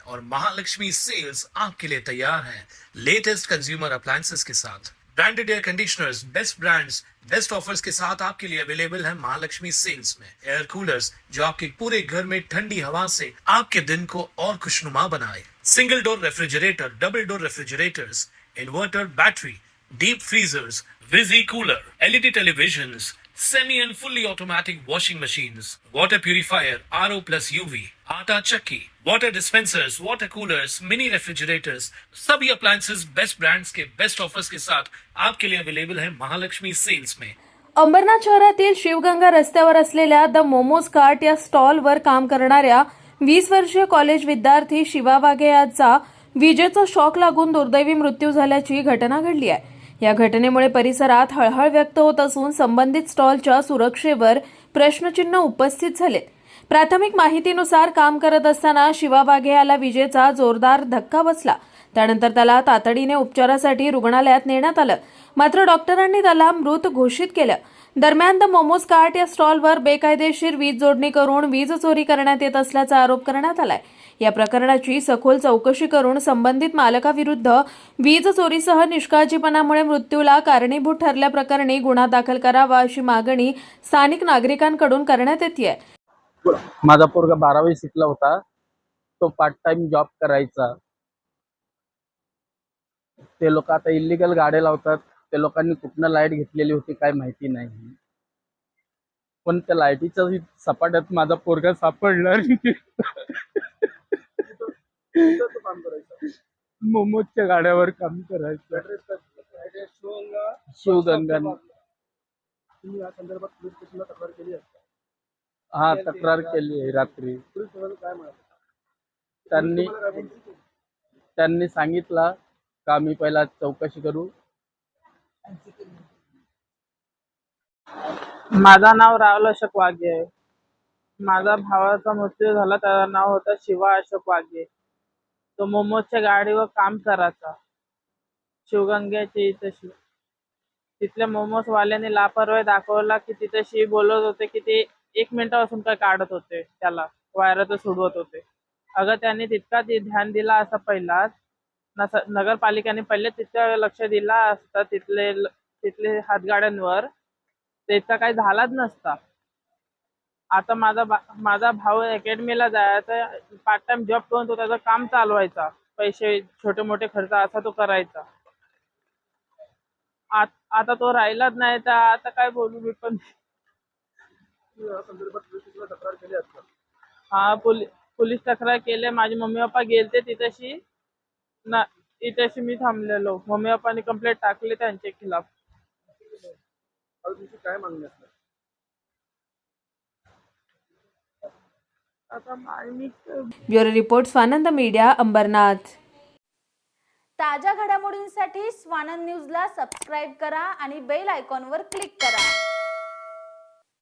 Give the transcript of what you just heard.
और महालक्ष्मी सेल्स आपके लिए तैयार है लेटेस्ट कंज्यूमर अप्लायंसेस के साथ। Branded air conditioners, best brands, best offers के साथ आपके लिए अवेलेबल है महालक्ष्मी सेल्स में। एयर कूलर्स जो आपके पूरे घर में ठंडी हवा से आपके दिन को और खुशनुमा बनाए। Single door refrigerator, double door refrigerators, inverter battery, deep freezers, visi cooler, LED televisions, semi and fully automatic washing machines, water purifier, RO plus UV, आटा चक्की, water dispensers, water coolers, mini refrigerators, सभी appliances best brands के best offers के साथ आपके लिए available है Mahalakshmi sales में। अंबरनाथ शहरातील शिवगंगा रस्त्यावर असलेल्या द मोमोज कार्ट या स्टॉलवर काम करणाऱ्या 20 वर्षीय कॉलेज विद्यार्थी शिवा वाघे याचा विजेचा शॉक लागून दुर्दैवी मृत्यू झाल्याची घटना घडली आहे। या घटनेमुळे परिसरात हळहळ व्यक्त होत असून संबंधित स्टॉलच्या सुरक्षेवर प्रश्नचिन्ह उपस्थित झाले। प्राथमिक माहितीनुसार काम करत असताना शिवा वाघे याला विजेचा जोरदार धक्का बसला। त्यानंतर त्याला तातडीने उपचारासाठी रुग्णालयात नेण्यात आलं, मात्र डॉक्टरांनी त्याला मृत घोषित केलं। दरम्यान द मोमोज कार्ट या स्टॉलवर बेकायदेशीर वीज जोडणी करून वीज चोरी करण्यात येत असल्याचा आरोप करण्यात आलाय। या प्रकरणाची सखोल चौकशी करून संबंधित मालकाविरुद्ध वीज चोरीसह निष्काळजीपणामुळे मृत्यूला कारणीभूत ठरल्याप्रकरणी गुन्हा दाखल करावा अशी मागणी स्थानिक नागरिकांकडून करण्यात येते। माझा पोरगा 12वी शिकला होता, तो पार्ट टाइम जॉब करायचा। ते लोक आता इल्लीगल गाड्या लावतात, ते लोकांनी कुठनं लाईट घेतलेली होती काय माहिती नाही, पण त्या लाईटीच्या सपाट्यात माझा पोरगा सापडला। मोमोजच्या गाड्यावर काम करायचं। शिवगंगा। हा, तक्रार केली आहे रात्री। त्यांनी सांगितलं का मी पहिला चौकशी करू। माझं नाव राहुल अशोक वाघे आहे। माझा भावाचा मृत्यू झाला, त्याचं नाव होतं शिवा अशोक वाघे। तो मोमोजच्या गाडीवर काम करायचा शिवगंगेची इथं। तिथल्या मोमोज वाल्याने लापरवाही दाखवला की तिथेशी बोलत होते की ते 1 मिनिटापासून काय काढत होते, त्याला वायरात सोडवत होते। अगं त्यांनी तितका ध्यान दिला असता पहिलाच, नगरपालिकेने पहिले तिथं लक्ष दिला असता तिथले हातगाड्यांवर, त्याचा काही झालाच नसता। आता माझा भाऊ अकॅडमीला जायचा, पार्ट टाइम जॉब करून तो त्याचं काम चालवायचा, पैसे छोटे मोठे खर्च असा तो करायचा। आता तो राहिलाच नाही, तर आता काय बोलू मी पण। हा, पोलीस तक्रार केली। माझे मम्मी पप्पा गेलते तिथेशी ना, इथेशी मी थांबलेलो। मम्मी पप्पांनी कंप्लेंट टाकली त्यांच्या खिलाफ। काय मागणी असणार आता bureau report Swanand media, Ambarnath. ताज्या घडामोडींसाठी स्वानंद न्यूजला सबस्क्राईब करा आणि बेल आयकॉनवर क्लिक करा।